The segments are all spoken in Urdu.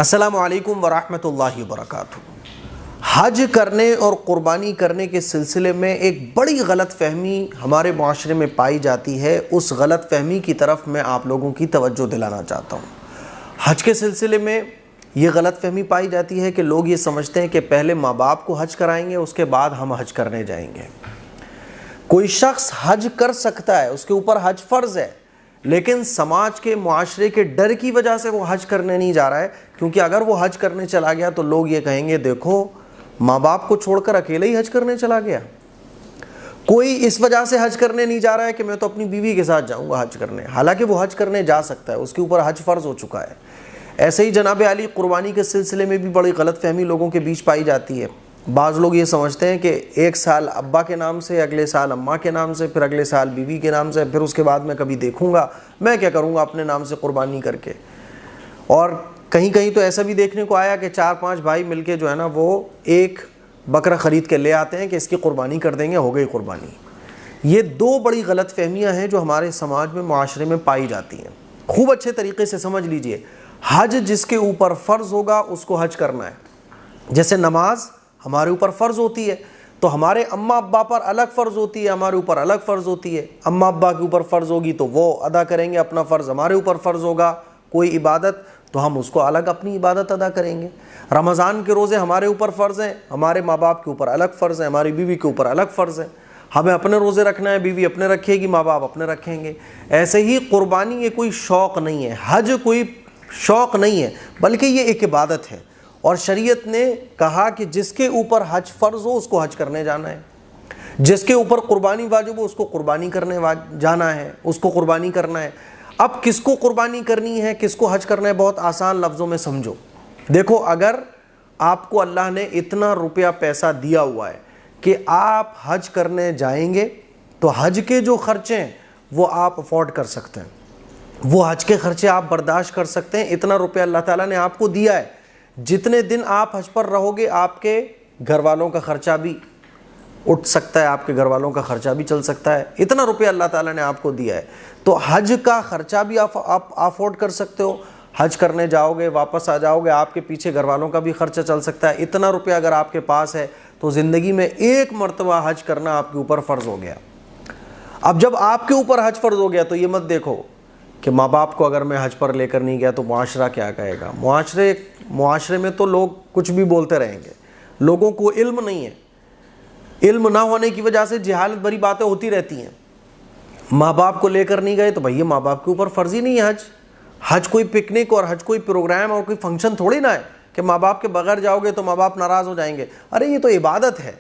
السلام علیکم ورحمۃ اللہ وبرکاتہ۔ حج کرنے اور قربانی کرنے کے سلسلے میں ایک بڑی غلط فہمی ہمارے معاشرے میں پائی جاتی ہے، اس غلط فہمی کی طرف میں آپ لوگوں کی توجہ دلانا چاہتا ہوں۔ حج کے سلسلے میں یہ غلط فہمی پائی جاتی ہے کہ لوگ یہ سمجھتے ہیں کہ پہلے ماں باپ کو حج کرائیں گے، اس کے بعد ہم حج کرنے جائیں گے۔ کوئی شخص حج کر سکتا ہے، اس کے اوپر حج فرض ہے، لیکن سماج کے معاشرے کے ڈر کی وجہ سے وہ حج کرنے نہیں جا رہا ہے، کیونکہ اگر وہ حج کرنے چلا گیا تو لوگ یہ کہیں گے دیکھو ماں باپ کو چھوڑ کر اکیلے ہی حج کرنے چلا گیا۔ کوئی اس وجہ سے حج کرنے نہیں جا رہا ہے کہ میں تو اپنی بیوی کے ساتھ جاؤں گا حج کرنے، حالانکہ وہ حج کرنے جا سکتا ہے، اس کے اوپر حج فرض ہو چکا ہے۔ ایسے ہی جناب علی قربانی کے سلسلے میں بھی بڑی غلط فہمی لوگوں کے بیچ پائی جاتی ہے۔ بعض لوگ یہ سمجھتے ہیں کہ ایک سال ابا کے نام سے، اگلے سال اماں کے نام سے، پھر اگلے سال بیوی کے نام سے، پھر اس کے بعد میں کبھی دیکھوں گا میں کیا کروں گا اپنے نام سے قربانی کر کے۔ اور کہیں کہیں تو ایسا بھی دیکھنے کو آیا کہ 4-5 بھائی مل کے جو ہے نا وہ ایک بکرا خرید کے لے آتے ہیں کہ اس کی قربانی کر دیں گے، ہو گئی قربانی۔ یہ دو بڑی غلط فہمیاں ہیں جو ہمارے سماج میں، معاشرے میں پائی جاتی ہیں۔ خوب اچھے طریقے سے سمجھ لیجئے، حج جس کے اوپر فرض ہوگا اس کو حج کرنا ہے۔ جیسے نماز ہمارے اوپر فرض ہوتی ہے تو ہمارے اماں ابا پر الگ فرض ہوتی ہے، ہمارے اوپر الگ فرض ہوتی ہے۔ اماں ابا کے اوپر فرض ہوگی تو وہ ادا کریں گے اپنا فرض، ہمارے اوپر فرض ہوگا کوئی عبادت تو ہم اس کو الگ اپنی عبادت ادا کریں گے۔ رمضان کے روزے ہمارے اوپر فرض ہیں، ہمارے ماں باپ کے اوپر الگ فرض ہیں، ہماری بیوی کے اوپر الگ فرض ہے۔ ہمیں اپنے روزے رکھنا ہے، بیوی اپنے رکھے گی، ماں باپ اپنے رکھیں گے۔ ایسے ہی قربانی یہ کوئی شوق نہیں ہے، حج کوئی شوق نہیں ہے، بلکہ یہ ایک عبادت ہے، اور شریعت نے کہا کہ جس کے اوپر حج فرض ہو اس کو حج کرنے جانا ہے، جس کے اوپر قربانی واجب ہو اس کو قربانی کرنے جانا ہے، اس کو قربانی کرنا ہے۔ اب کس کو قربانی کرنی ہے، کس کو حج کرنا ہے، بہت آسان لفظوں میں سمجھو۔ دیکھو، اگر آپ کو اللہ نے اتنا روپیہ پیسہ دیا ہوا ہے کہ آپ حج کرنے جائیں گے تو حج کے جو خرچے ہیں وہ آپ افورڈ کر سکتے ہیں، وہ حج کے خرچے آپ برداشت کر سکتے ہیں۔ اتنا روپیہ اللہ تعالیٰ نے آپ کو دیا ہے، جتنے دن آپ حج پر رہو گے آپ کے گھر والوں کا خرچہ بھی اٹھ سکتا ہے، آپ کے گھر والوں کا خرچہ بھی چل سکتا ہے۔ اتنا روپیہ اللہ تعالیٰ نے آپ کو دیا ہے تو حج کا خرچہ بھی آپ افورڈ کر سکتے ہو۔ حج کرنے جاؤ گے، واپس آ جاؤ گے، آپ کے پیچھے گھر والوں کا بھی خرچہ چل سکتا ہے۔ اتنا روپیہ اگر آپ کے پاس ہے تو زندگی میں ایک مرتبہ حج کرنا آپ کے اوپر فرض ہو گیا۔ اب جب آپ کے اوپر حج فرض ہو گیا تو یہ مت دیکھو کہ ماں باپ کو اگر میں حج پر لے کر نہیں گیا تو معاشرہ کیا کہے گا۔ معاشرے میں تو لوگ کچھ بھی بولتے رہیں گے، لوگوں کو علم نہیں ہے، علم نہ ہونے کی وجہ سے جہالت بھری باتیں ہوتی رہتی ہیں۔ ماں باپ کو لے کر نہیں گئے تو بھئی ماں باپ کے اوپر فرض ہی نہیں ہے حج۔ حج کوئی پکنک اور حج کوئی پروگرام اور کوئی فنکشن تھوڑی نہ ہے کہ ماں باپ کے بغیر جاؤ گے تو ماں باپ ناراض ہو جائیں گے۔ ارے یہ تو عبادت ہے۔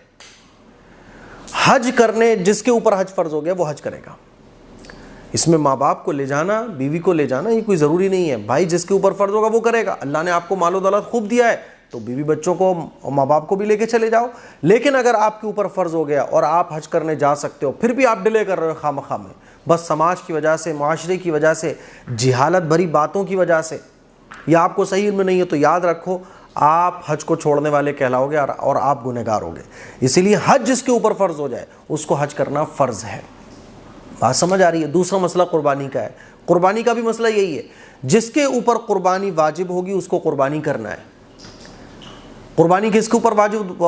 حج کرنے جس کے اوپر حج فرض ہو گیا وہ حج کرے گا، اس میں ماں باپ کو لے جانا، بیوی کو لے جانا یہ کوئی ضروری نہیں ہے۔ بھائی جس کے اوپر فرض ہوگا وہ کرے گا۔ اللہ نے آپ کو مال و دولت خوب دیا ہے تو بیوی بچوں کو اور ماں باپ کو بھی لے کے چلے جاؤ۔ لیکن اگر آپ کے اوپر فرض ہو گیا اور آپ حج کرنے جا سکتے ہو، پھر بھی آپ ڈیلے کر رہے ہو خواہ میں، بس سماج کی وجہ سے، معاشرے کی وجہ سے، جہالت بھری باتوں کی وجہ سے، یا آپ کو صحیح علم نہیں ہے، تو یاد رکھو آپ حج کو چھوڑنے والے کہلاؤ گے اور آپ گنہگار ہو گے۔ اسی لیے حج جس کے اوپر فرض ہو جائے اس کو حج کرنا فرض ہے۔ بات سمجھ آ رہی ہے؟ دوسرا مسئلہ قربانی کا ہے۔ قربانی کا بھی مسئلہ یہی ہے، جس کے اوپر قربانی واجب ہوگی اس کو قربانی کرنا ہے۔ قربانی کس کے اوپر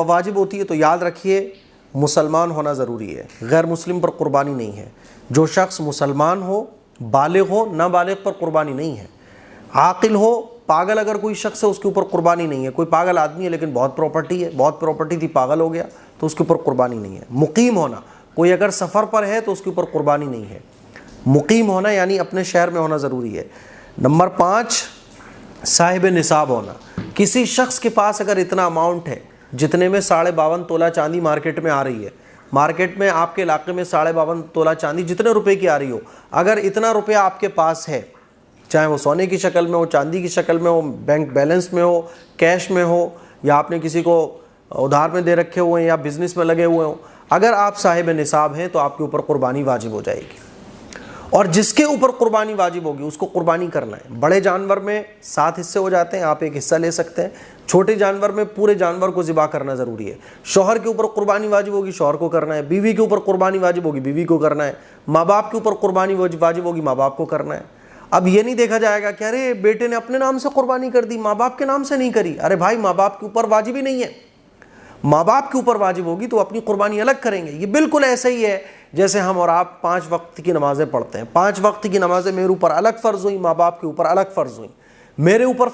واجب ہوتی ہے؟ تو یاد رکھیے مسلمان ہونا ضروری ہے، غیر مسلم پر قربانی نہیں ہے۔ جو شخص مسلمان ہو، بالغ ہو، نابالغ پر قربانی نہیں ہے۔ عاقل ہو، پاگل اگر کوئی شخص ہے اس کے اوپر قربانی نہیں ہے۔ کوئی پاگل آدمی ہے لیکن بہت پراپرٹی ہے، بہت پراپرٹی تھی، پاگل ہو گیا تو اس کے اوپر قربانی نہیں ہے۔ مقیم ہونا، کوئی اگر سفر پر ہے تو اس کے اوپر قربانی نہیں ہے۔ مقیم ہونا یعنی اپنے شہر میں ہونا ضروری ہے۔ نمبر 5، صاحب نصاب ہونا۔ کسی شخص کے پاس اگر اتنا اماؤنٹ ہے جتنے میں 52.5 تولہ چاندی مارکیٹ میں آ رہی ہے، مارکیٹ میں آپ کے علاقے میں 52.5 تولہ چاندی جتنے روپے کی آ رہی ہو، اگر اتنا روپیہ آپ کے پاس ہے، چاہے وہ سونے کی شکل میں ہو، چاندی کی شکل میں ہو، بینک بیلنس میں ہو، کیش میں ہو، یا آپ نے کسی کو ادھار میں دے رکھے ہوئے ہیں یا بزنس میں لگے ہوئے ہوں، اگر آپ صاحب نصاب ہیں تو آپ کے اوپر قربانی واجب ہو جائے گی۔ اور جس کے اوپر قربانی واجب ہوگی اس کو قربانی کرنا ہے۔ بڑے جانور میں 7 حصے ہو جاتے ہیں، آپ ایک حصہ لے سکتے ہیں۔ چھوٹے جانور میں پورے جانور کو ذبح کرنا ضروری ہے۔ شوہر کے اوپر قربانی واجب ہوگی، شوہر کو کرنا ہے۔ بیوی کے اوپر قربانی واجب ہوگی، بیوی کو کرنا ہے۔ ماں باپ کے اوپر قربانی واجب ہوگی، ماں باپ کو کرنا ہے۔ اب یہ نہیں دیکھا جائے گا کہ ارے بیٹے نے اپنے نام سے قربانی کر دی، ماں باپ کے نام سے نہیں کری۔ ارے بھائی ماں باپ کے اوپر واجب ہی نہیں ہے، ماں باپ کے اوپر واجب ہوگی تو اپنی قربانی الگ کریں گے۔ یہ بالکل ایسا ہی ہے جیسے ہم اور آپ 5 وقت کی نمازیں پڑھتے ہیں، 5 وقت کی نمازیں میرے اوپر الگ فرض ہوئی، ماں باپ کے اوپر الگ فرض ہوئی۔ میرے اوپر